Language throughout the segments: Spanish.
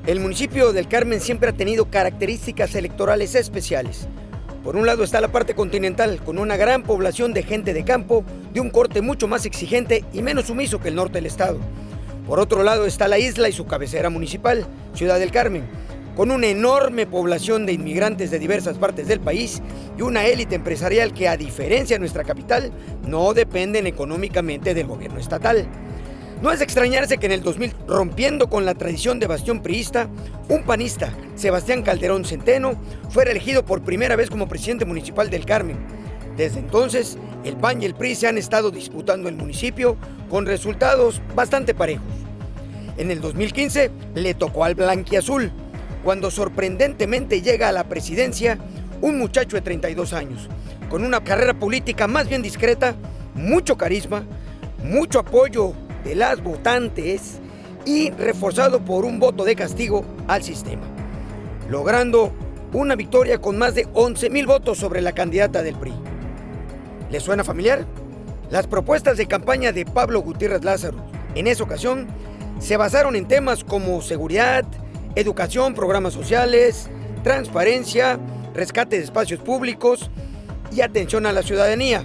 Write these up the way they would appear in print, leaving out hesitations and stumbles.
El municipio del Carmen siempre ha tenido características electorales especiales. Por un lado está la parte continental, con una gran población de gente de campo, de un corte mucho más exigente y menos sumiso que el norte del estado. Por otro lado está la isla y su cabecera municipal, Ciudad del Carmen, con una enorme población de inmigrantes de diversas partes del país y una élite empresarial que, a diferencia de nuestra capital, no dependen económicamente del gobierno estatal. No es de extrañarse que en el 2000, rompiendo con la tradición de bastión priista, un panista, Sebastián Calderón Centeno, fuera elegido por primera vez como presidente municipal del Carmen. Desde entonces, el PAN y el PRI se han estado disputando el municipio con resultados bastante parejos. En el 2015 le tocó al blanquiazul, cuando sorprendentemente llega a la presidencia un muchacho de 32 años, con una carrera política más bien discreta, mucho carisma, mucho apoyo de las votantes y reforzado por un voto de castigo al sistema, logrando una victoria con más de 11,000 votos sobre la candidata del PRI. ¿Les suena familiar? Las propuestas de campaña de Pablo Gutiérrez Lázaro en esa ocasión se basaron en temas como seguridad, educación, programas sociales, transparencia, rescate de espacios públicos y atención a la ciudadanía,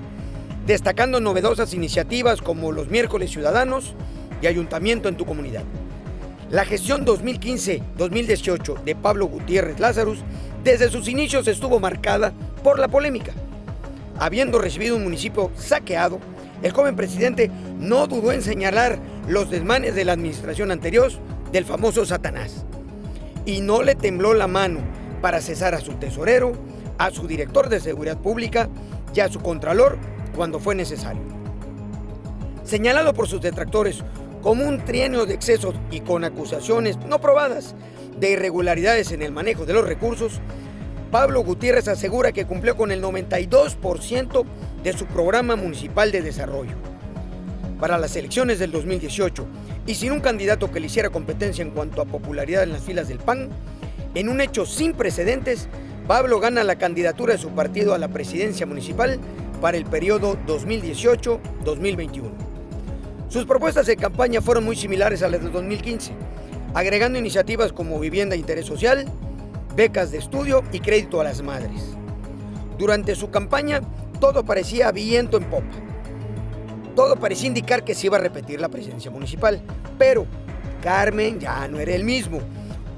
destacando novedosas iniciativas como los miércoles ciudadanos y ayuntamiento en tu comunidad. La gestión 2015-2018 de Pablo Gutiérrez Lázaro desde sus inicios estuvo marcada por la polémica. Habiendo recibido un municipio saqueado, el joven presidente no dudó en señalar los desmanes de la administración anterior del famoso Satanás. Y no le tembló la mano para cesar a su tesorero, a su director de seguridad pública y a su contralor cuando fue necesario. Señalado por sus detractores como un trienio de excesos y con acusaciones no probadas de irregularidades en el manejo de los recursos, Pablo Gutiérrez asegura que cumplió con el 92% de su programa municipal de desarrollo. Para las elecciones del 2018, y sin un candidato que le hiciera competencia en cuanto a popularidad en las filas del PAN, en un hecho sin precedentes, Pablo gana la candidatura de su partido a la presidencia municipal para el periodo 2018-2021. Sus propuestas de campaña fueron muy similares a las de 2015, agregando iniciativas como vivienda de interés social, becas de estudio y crédito a las madres. Durante su campaña, todo parecía viento en popa. Todo parecía indicar que se iba a repetir la presidencia municipal, pero Carmen ya no era el mismo.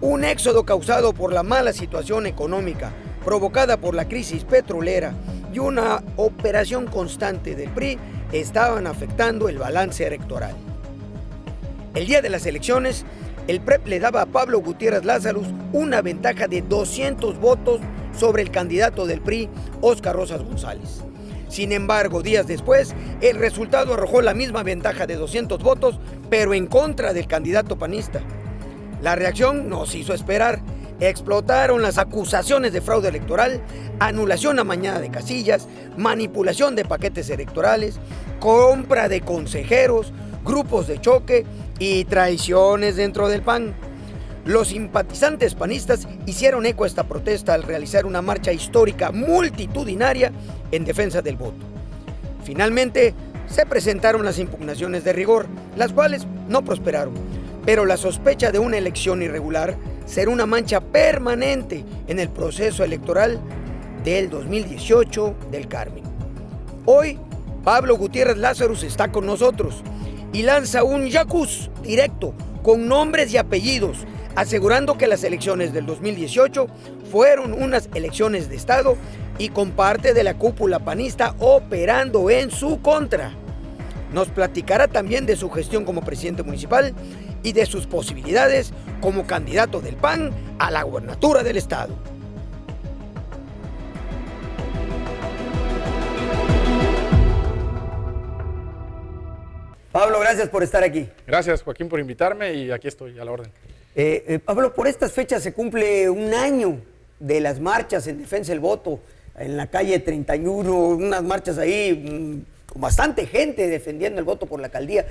Un éxodo causado por la mala situación económica provocada por la crisis petrolera y una operación constante del PRI estaban afectando el balance electoral. El día de las elecciones, el PREP le daba a Pablo Gutiérrez Lázaro una ventaja de 200 votos sobre el candidato del PRI, Óscar Rosas González. Sin embargo, días después, el resultado arrojó la misma ventaja de 200 votos, pero en contra del candidato panista. La reacción nos hizo esperar. Explotaron las acusaciones de fraude electoral, anulación amañada de casillas, manipulación de paquetes electorales, compra de consejeros, grupos de choque y traiciones dentro del PAN. Los simpatizantes panistas hicieron eco a esta protesta al realizar una marcha histórica multitudinaria en defensa del voto. Finalmente, se presentaron las impugnaciones de rigor, las cuales no prosperaron, pero la sospecha de una elección irregular será una mancha permanente en el proceso electoral del 2018 del Carmen. Hoy, Pablo Gutiérrez Lázaro está con nosotros y lanza un yacuz directo con nombres y apellidos, asegurando que las elecciones del 2018 fueron unas elecciones de Estado y con parte de la cúpula panista operando en su contra. Nos platicará también de su gestión como presidente municipal y de sus posibilidades como candidato del PAN a la gobernatura del estado. Pablo, gracias por estar aquí. Gracias, Joaquín, por invitarme y aquí estoy a la orden. Pablo, por estas fechas se cumple un año de las marchas en defensa del voto en la calle 31, unas marchas ahí con bastante gente defendiendo el voto por la alcaldía.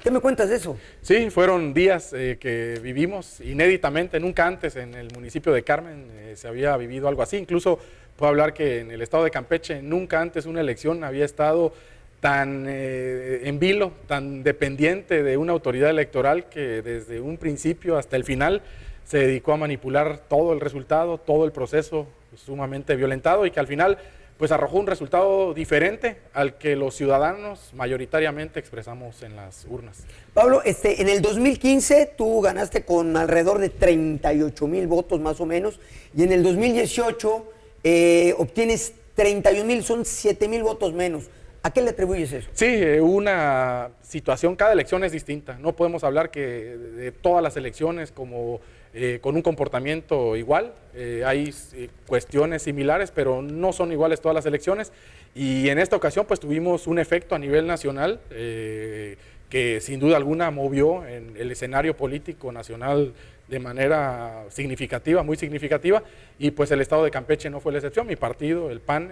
¿Qué me cuentas de eso? Sí, fueron días que vivimos inéditamente, nunca antes en el municipio de Carmen se había vivido algo así. Incluso puedo hablar que en el estado de Campeche nunca antes una elección había estado tan en vilo, tan dependiente de una autoridad electoral que desde un principio hasta el final se dedicó a manipular todo el resultado, todo el proceso sumamente violentado y que al final pues arrojó un resultado diferente al que los ciudadanos mayoritariamente expresamos en las urnas. Pablo, en el 2015 tú ganaste con alrededor de 38,000 votos más o menos, y en el 2018 obtienes 31,000, son 7,000 votos menos. ¿A qué le atribuyes eso? Sí, una situación, cada elección es distinta. No podemos hablar que de todas las elecciones como con un comportamiento igual. Hay cuestiones similares, pero no son iguales todas las elecciones. Y en esta ocasión pues tuvimos un efecto a nivel nacional que sin duda alguna movió en el escenario político nacional de manera significativa, muy significativa, y pues el estado de Campeche no fue la excepción. Mi partido, el PAN,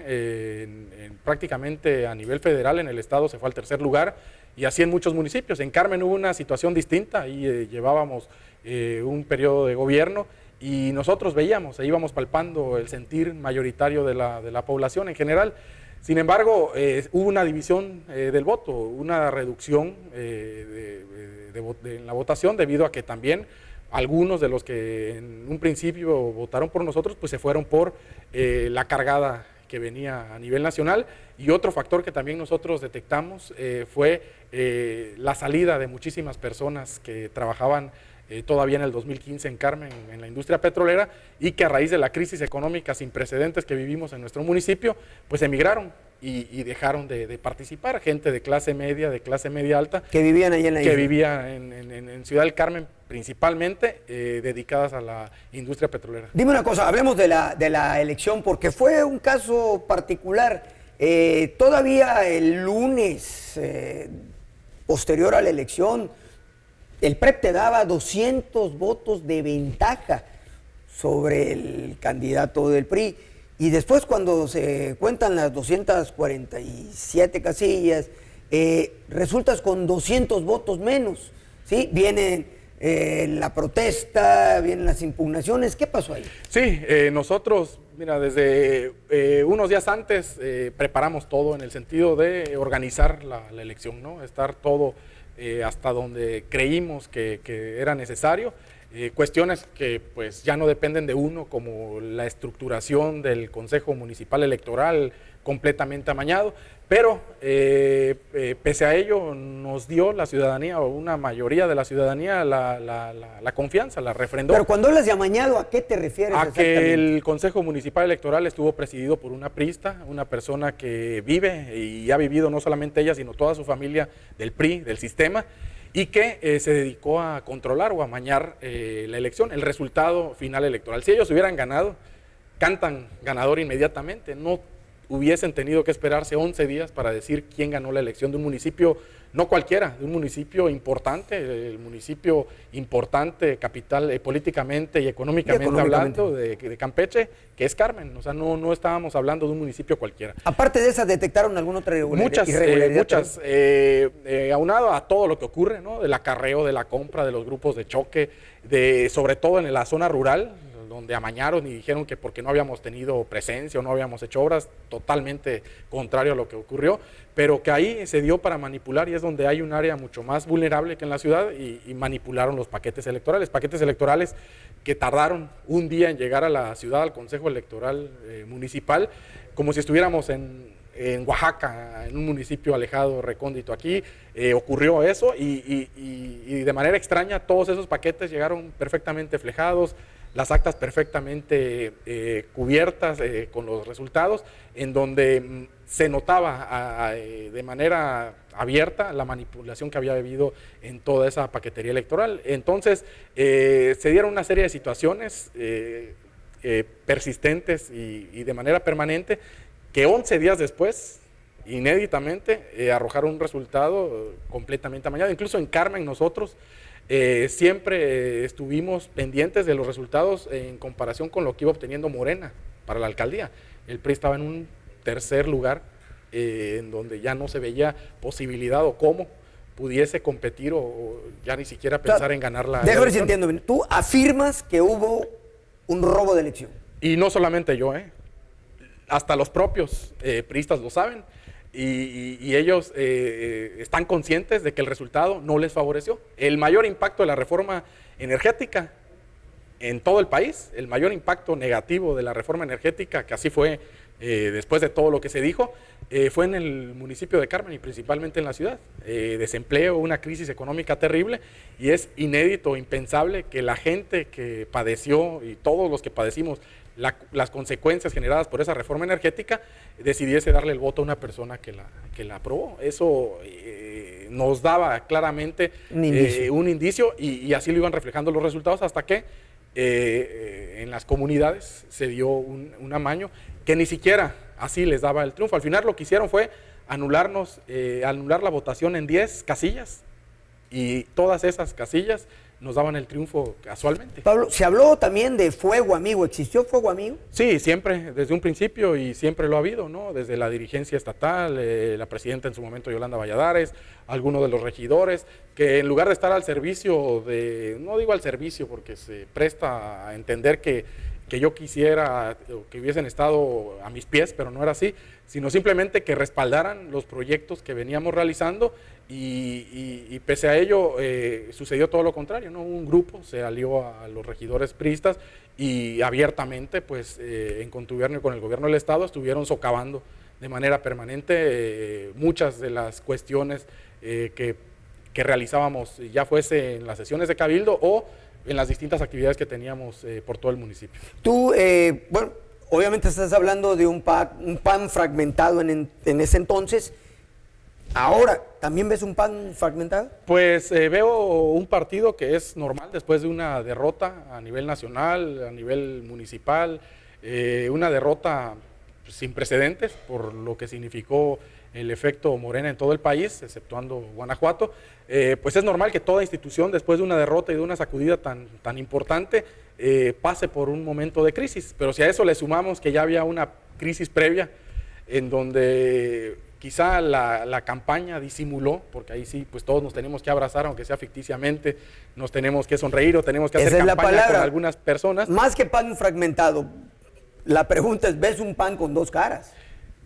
prácticamente a nivel federal en el estado se fue al tercer lugar, y así en muchos municipios. En Carmen hubo una situación distinta, ahí llevábamos un periodo de gobierno, y nosotros veíamos, e íbamos palpando el sentir mayoritario de la población en general. Sin embargo, hubo una división del voto, una reducción en la votación, debido a que también algunos de los que en un principio votaron por nosotros, pues se fueron por la cargada que venía a nivel nacional. Y otro factor que también nosotros detectamos fue la salida de muchísimas personas que trabajaban todavía en el 2015 en Carmen, en la industria petrolera, y que a raíz de la crisis económica sin precedentes que vivimos en nuestro municipio, pues emigraron y dejaron de participar. Gente de clase media alta. Que vivían allá en la isla. Que vivía en Ciudad del Carmen, principalmente dedicadas a la industria petrolera. Dime una cosa, hablemos de la elección, porque fue un caso particular. Todavía el lunes, posterior a la elección, el PREP te daba 200 votos de ventaja sobre el candidato del PRI. Y después, cuando se cuentan las 247 casillas, resultas con 200 votos menos, ¿sí? Viene la protesta, vienen las impugnaciones. ¿Qué pasó ahí? Sí, nosotros, mira, desde unos días antes preparamos todo en el sentido de organizar la elección, ¿no? Estar todo hasta donde creímos que era necesario. Cuestiones que pues ya no dependen de uno, como la estructuración del Consejo Municipal Electoral completamente amañado, pero pese a ello nos dio la ciudadanía, o una mayoría de la ciudadanía, la confianza, la refrendó. Pero cuando hablas de amañado, ¿a qué te refieres A exactamente? que el Consejo Municipal Electoral estuvo presidido por una priista, una persona que vive y ha vivido no solamente ella, sino toda su familia del PRI, del sistema, y que se dedicó a controlar o a amañar la elección, el resultado final electoral. Si ellos hubieran ganado, cantan ganador inmediatamente, no hubiesen tenido que esperarse 11 días para decir quién ganó la elección de un municipio, no cualquiera, de un municipio importante, el municipio importante, capital, políticamente y económicamente hablando, de Campeche, que es Carmen. O sea, no estábamos hablando de un municipio cualquiera. Aparte de esas, ¿detectaron alguna otra irregularidad? Muchas, aunado a todo lo que ocurre, ¿no? Del acarreo, de la compra, de los grupos de choque, sobre todo en la zona rural, donde amañaron y dijeron que porque no habíamos tenido presencia o no habíamos hecho obras, totalmente contrario a lo que ocurrió, pero que ahí se dio para manipular, y es donde hay un área mucho más vulnerable que en la ciudad, y manipularon los paquetes electorales que tardaron un día en llegar a la ciudad, al Consejo Electoral Municipal, como si estuviéramos en Oaxaca, en un municipio alejado, recóndito. Aquí ocurrió eso, y de manera extraña todos esos paquetes llegaron perfectamente flejados, las actas perfectamente cubiertas con los resultados, en donde se notaba de manera abierta la manipulación que había habido en toda esa paquetería electoral. Entonces se dieron una serie de situaciones persistentes y de manera permanente, que 11 días después, inéditamente, arrojaron un resultado completamente amañado. Incluso en Carmen nosotros siempre estuvimos pendientes de los resultados en comparación con lo que iba obteniendo Morena para la alcaldía. El PRI estaba en un tercer lugar, en donde ya no se veía posibilidad o cómo pudiese competir o ya ni siquiera pensar en ganar la Déjame ver si elección. entiendo bien. Tú afirmas que hubo un robo de elección. Y no solamente yo, hasta los propios priistas lo saben. Y ellos están conscientes de que el resultado no les favoreció. El mayor impacto de la reforma energética en todo el país. El mayor impacto negativo de la reforma energética, que así fue después de todo lo que se dijo, fue en el municipio de Carmen y principalmente en la ciudad. Desempleo, una crisis económica terrible, y es inédito, impensable que la gente que padeció y todos los que padecimos las consecuencias generadas por esa reforma energética decidiese darle el voto a una persona que la aprobó. Eso nos daba claramente un indicio y así lo iban reflejando los resultados hasta que en las comunidades se dio un amaño que ni siquiera así les daba el triunfo. Al final lo que hicieron fue anular la votación en 10 casillas, y todas esas casillas nos daban el triunfo casualmente. Pablo, se habló también de fuego amigo. ¿Existió fuego amigo? Sí, siempre, desde un principio, y siempre lo ha habido, ¿no? Desde la dirigencia estatal, la presidenta en su momento, Yolanda Valladares, algunos de los regidores, que en lugar de estar al servicio no digo al servicio porque se presta a entender que yo quisiera que hubiesen estado a mis pies, pero no era así, sino simplemente que respaldaran los proyectos que veníamos realizando, y pese a ello sucedió todo lo contrario, ¿no? Un grupo se alió a los regidores priistas y abiertamente, pues en contubernio con el gobierno del estado, estuvieron socavando de manera permanente muchas de las cuestiones que realizábamos, ya fuese en las sesiones de cabildo o en las distintas actividades que teníamos por todo el municipio. Tú, bueno, obviamente estás hablando de un PAN fragmentado en ese entonces. ¿Ahora también ves un PAN fragmentado? Pues veo un partido que es normal después de una derrota a nivel nacional, a nivel municipal, una derrota sin precedentes por lo que significó el efecto Morena en todo el país, exceptuando Guanajuato. Pues es normal que toda institución, después de una derrota y de una sacudida tan importante, pase por un momento de crisis. Pero si a eso le sumamos que ya había una crisis previa en donde quizá la campaña disimuló, porque ahí sí, pues todos nos tenemos que abrazar, aunque sea ficticiamente, nos tenemos que sonreír o tenemos que hacer campaña con algunas personas. Más que PAN fragmentado, la pregunta es, ¿ves un PAN con dos caras?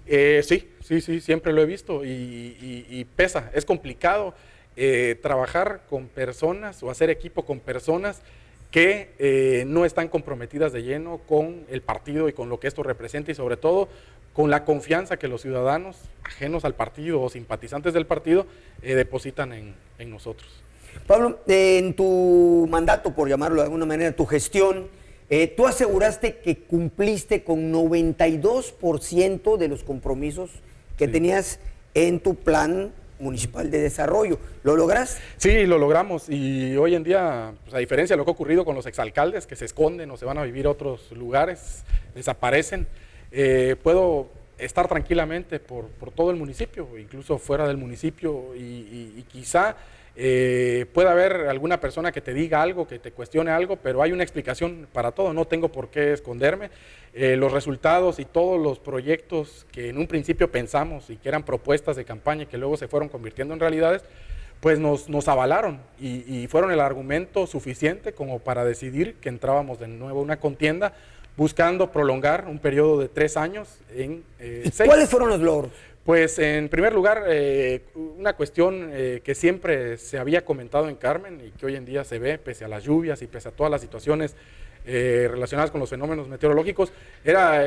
Sí, siempre lo he visto y pesa, es complicado trabajar con personas o hacer equipo con personas que no están comprometidas de lleno con el partido y con lo que esto representa, y sobre todo con la confianza que los ciudadanos ajenos al partido o simpatizantes del partido depositan en nosotros. Pablo, en tu mandato, por llamarlo de alguna manera, tu gestión, tú aseguraste que cumpliste con 92% de los compromisos que tenías en tu plan municipal de desarrollo. ¿Lo lograste? Sí, lo logramos, y hoy en día, pues, a diferencia de lo que ha ocurrido con los exalcaldes que se esconden o se van a vivir a otros lugares, desaparecen, puedo estar tranquilamente por todo el municipio, incluso fuera del municipio, y quizá puede haber alguna persona que te diga algo, que te cuestione algo, pero hay una explicación para todo, no tengo por qué esconderme. Los resultados y todos los proyectos que en un principio pensamos y que eran propuestas de campaña y que luego se fueron convirtiendo en realidades, pues nos avalaron y fueron el argumento suficiente como para decidir que entrábamos de nuevo a una contienda buscando prolongar un periodo de 3 años en 6. ¿Cuáles fueron los logros? Pues en primer lugar, una cuestión que siempre se había comentado en Carmen y que hoy en día se ve, pese a las lluvias y pese a todas las situaciones relacionadas con los fenómenos meteorológicos, era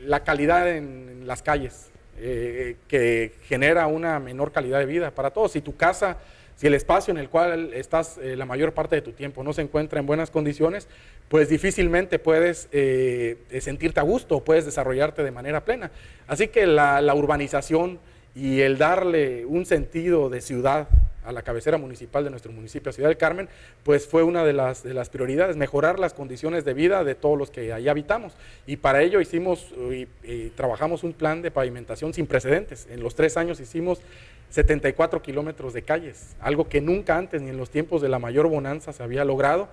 la calidad en las calles, que genera una menor calidad de vida para todos. Si tu casa, si el espacio en el cual estás la mayor parte de tu tiempo no se encuentra en buenas condiciones, pues difícilmente puedes sentirte a gusto o puedes desarrollarte de manera plena. Así que la urbanización y el darle un sentido de ciudad a la cabecera municipal de nuestro municipio, Ciudad del Carmen, pues fue una de las prioridades, mejorar las condiciones de vida de todos los que ahí habitamos. Y para ello hicimos y trabajamos un plan de pavimentación sin precedentes. En los 3 años hicimos 74 kilómetros de calles, algo que nunca antes, ni en los tiempos de la mayor bonanza, se había logrado.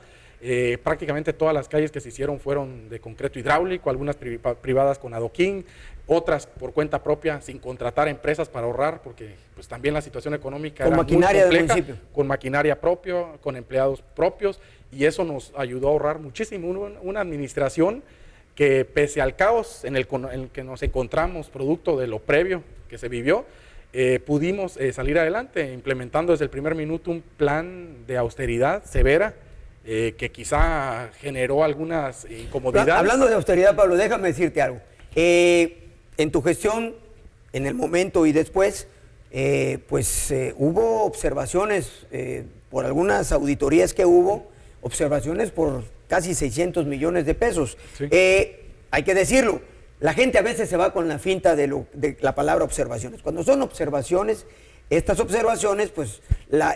Prácticamente todas las calles que se hicieron fueron de concreto hidráulico, algunas privadas con adoquín, otras por cuenta propia, sin contratar empresas para ahorrar, porque pues también la situación económica era muy compleja, del municipio, con maquinaria propia, con empleados propios, y eso nos ayudó a ahorrar muchísimo. Una administración que, pese al caos en el que nos encontramos producto de lo previo que se vivió, pudimos salir adelante implementando desde el primer minuto un plan de austeridad severa, que quizá generó algunas incomodidades. Hablando de austeridad, Pablo, déjame decirte algo. En tu gestión, en el momento y después, hubo observaciones por algunas auditorías que hubo, observaciones por casi 600 millones de pesos. Sí. Hay que decirlo, la gente a veces se va con la finta de la palabra observaciones. Cuando son observaciones, estas observaciones, pues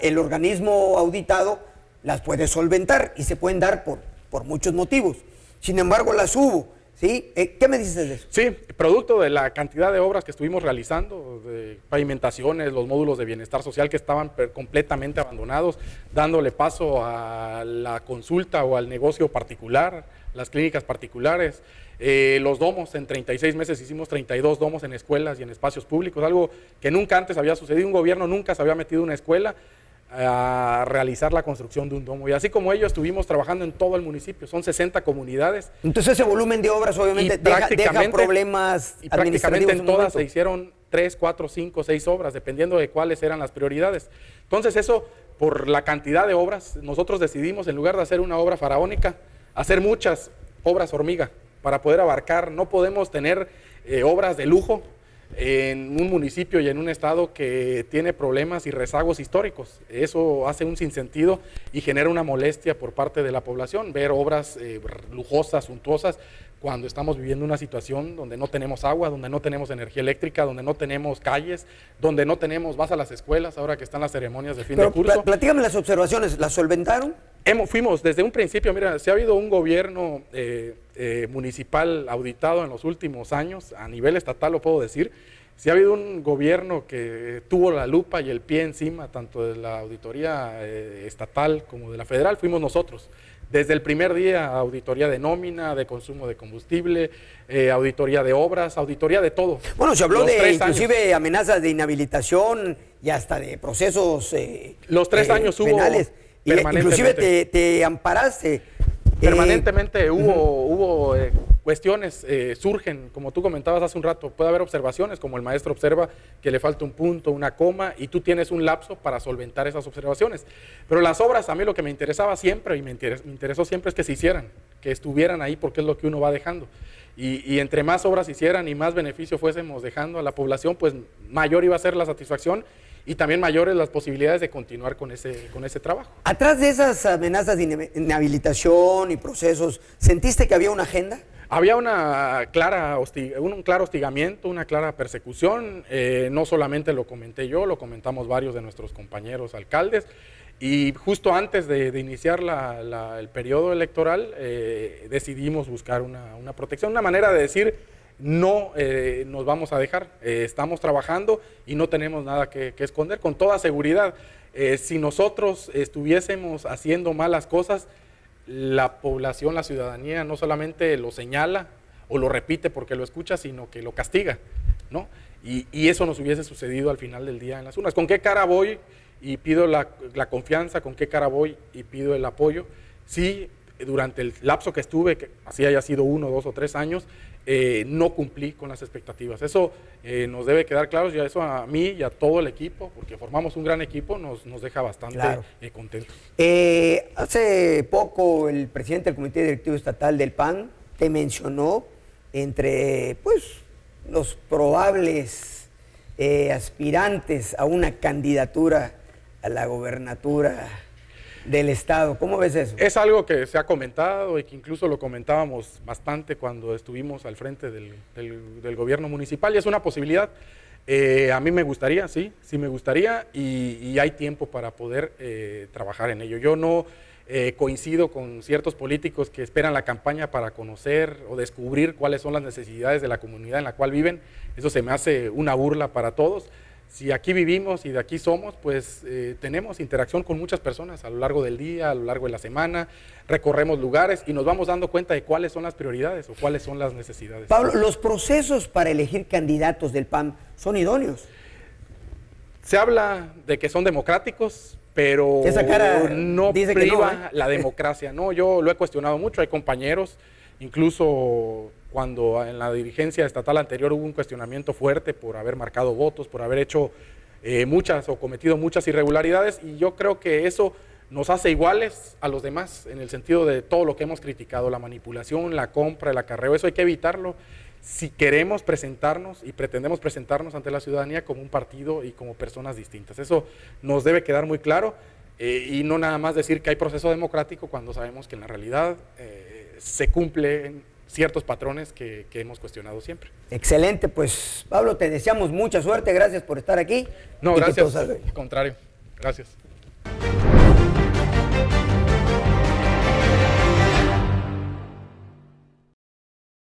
el organismo auditado las puede solventar y se pueden dar por muchos motivos. Sin embargo, las hubo, ¿sí? ¿Qué me dices de eso? Sí, producto de la cantidad de obras que estuvimos realizando, de pavimentaciones, los módulos de bienestar social que estaban completamente abandonados, dándole paso a la consulta o al negocio particular, las clínicas particulares, los domos. En 36 meses hicimos 32 domos en escuelas y en espacios públicos, algo que nunca antes había sucedido. Un gobierno nunca se había metido en una escuela a realizar la construcción de un domo. Y así como ello, estuvimos trabajando en todo el municipio. Son 60 comunidades. Entonces ese volumen de obras obviamente deja problemas y administrativos. prácticamente en todas se hicieron 3, 4, 5, 6 obras, dependiendo de cuáles eran las prioridades. Entonces eso, por la cantidad de obras, nosotros decidimos, en lugar de hacer una obra faraónica, hacer muchas obras hormiga para poder abarcar. No podemos tener obras de lujo en un municipio y en un estado que tiene problemas y rezagos históricos. Eso hace un sinsentido y genera una molestia por parte de la población, ver obras lujosas, suntuosas, cuando estamos viviendo una situación donde no tenemos agua, donde no tenemos energía eléctrica, donde no tenemos calles, donde no tenemos, vas a las escuelas ahora que están las ceremonias de fin de curso. Platícame las observaciones, ¿las solventaron? Fuimos desde un principio. Mira, si ha habido un gobierno municipal auditado en los últimos años, a nivel estatal lo puedo decir, si ha habido un gobierno que tuvo la lupa y el pie encima, tanto de la auditoría estatal como de la federal, fuimos nosotros. Desde el primer día, auditoría de nómina, de consumo de combustible, auditoría de obras, auditoría de todo. Bueno, se habló de inclusive amenazas de inhabilitación y hasta de procesos los 3 años penales. Hubo inclusive te amparaste. Permanentemente hubo cuestiones, surgen, como tú comentabas hace un rato, puede haber observaciones, como el maestro observa que le falta un punto, una coma, y tú tienes un lapso para solventar esas observaciones. Pero las obras, a mí lo que me interesaba siempre, y me interesó siempre, es que se hicieran, que estuvieran ahí, porque es lo que uno va dejando. Y entre más obras hicieran y más beneficio fuésemos dejando a la población, pues mayor iba a ser la satisfacción y también mayores las posibilidades de continuar con ese trabajo. Atrás de esas amenazas de inhabilitación y procesos, ¿sentiste que había una agenda? Había un claro hostigamiento, una clara persecución. No solamente lo comenté yo, lo comentamos varios de nuestros compañeros alcaldes. Y justo antes de iniciar el periodo electoral, decidimos buscar una protección, una manera de decir: no nos vamos a dejar, estamos trabajando y no tenemos nada que esconder, con toda seguridad. Si nosotros estuviésemos haciendo malas cosas, la población, la ciudadanía, no solamente lo señala o lo repite porque lo escucha, sino que lo castiga, ¿no? Y eso nos hubiese sucedido al final del día en las urnas. ¿Con qué cara voy y pido la confianza? ¿Con qué cara voy y pido el apoyo? Sí, durante el lapso que estuve, que así haya sido 1, 2 o 3 años, no cumplí con las expectativas. Eso nos debe quedar claro, y eso a mí y a todo el equipo, porque formamos un gran equipo, nos deja bastante contentos. Hace poco el presidente del Comité Directivo Estatal del PAN te mencionó entre los probables aspirantes a una candidatura a la gobernatura del estado. ¿Cómo ves eso? Es algo que se ha comentado y que incluso lo comentábamos bastante cuando estuvimos al frente del gobierno municipal, y es una posibilidad. A mí me gustaría, sí me gustaría, y hay tiempo para poder trabajar en ello. Yo no coincido con ciertos políticos que esperan la campaña para conocer o descubrir cuáles son las necesidades de la comunidad en la cual viven. Eso se me hace una burla para todos. Si aquí vivimos y de aquí somos, pues tenemos interacción con muchas personas a lo largo del día, a lo largo de la semana, recorremos lugares y nos vamos dando cuenta de cuáles son las prioridades o cuáles son las necesidades. Pablo, ¿los procesos para elegir candidatos del PAN son idóneos? Se habla de que son democráticos, pero esa cara no dice priva que no, la democracia. No, yo lo he cuestionado mucho, hay compañeros, incluso cuando en la dirigencia estatal anterior hubo un cuestionamiento fuerte por haber marcado votos, por haber hecho cometido muchas irregularidades, y yo creo que eso nos hace iguales a los demás en el sentido de todo lo que hemos criticado, la manipulación, la compra, el acarreo, eso hay que evitarlo si queremos presentarnos y pretendemos presentarnos ante la ciudadanía como un partido y como personas distintas. Eso nos debe quedar muy claro y no nada más decir que hay proceso democrático cuando sabemos que en la realidad se cumplen ciertos patrones que hemos cuestionado siempre. Excelente, pues Pablo, te deseamos mucha suerte, gracias por estar aquí. No, gracias, al contrario, gracias.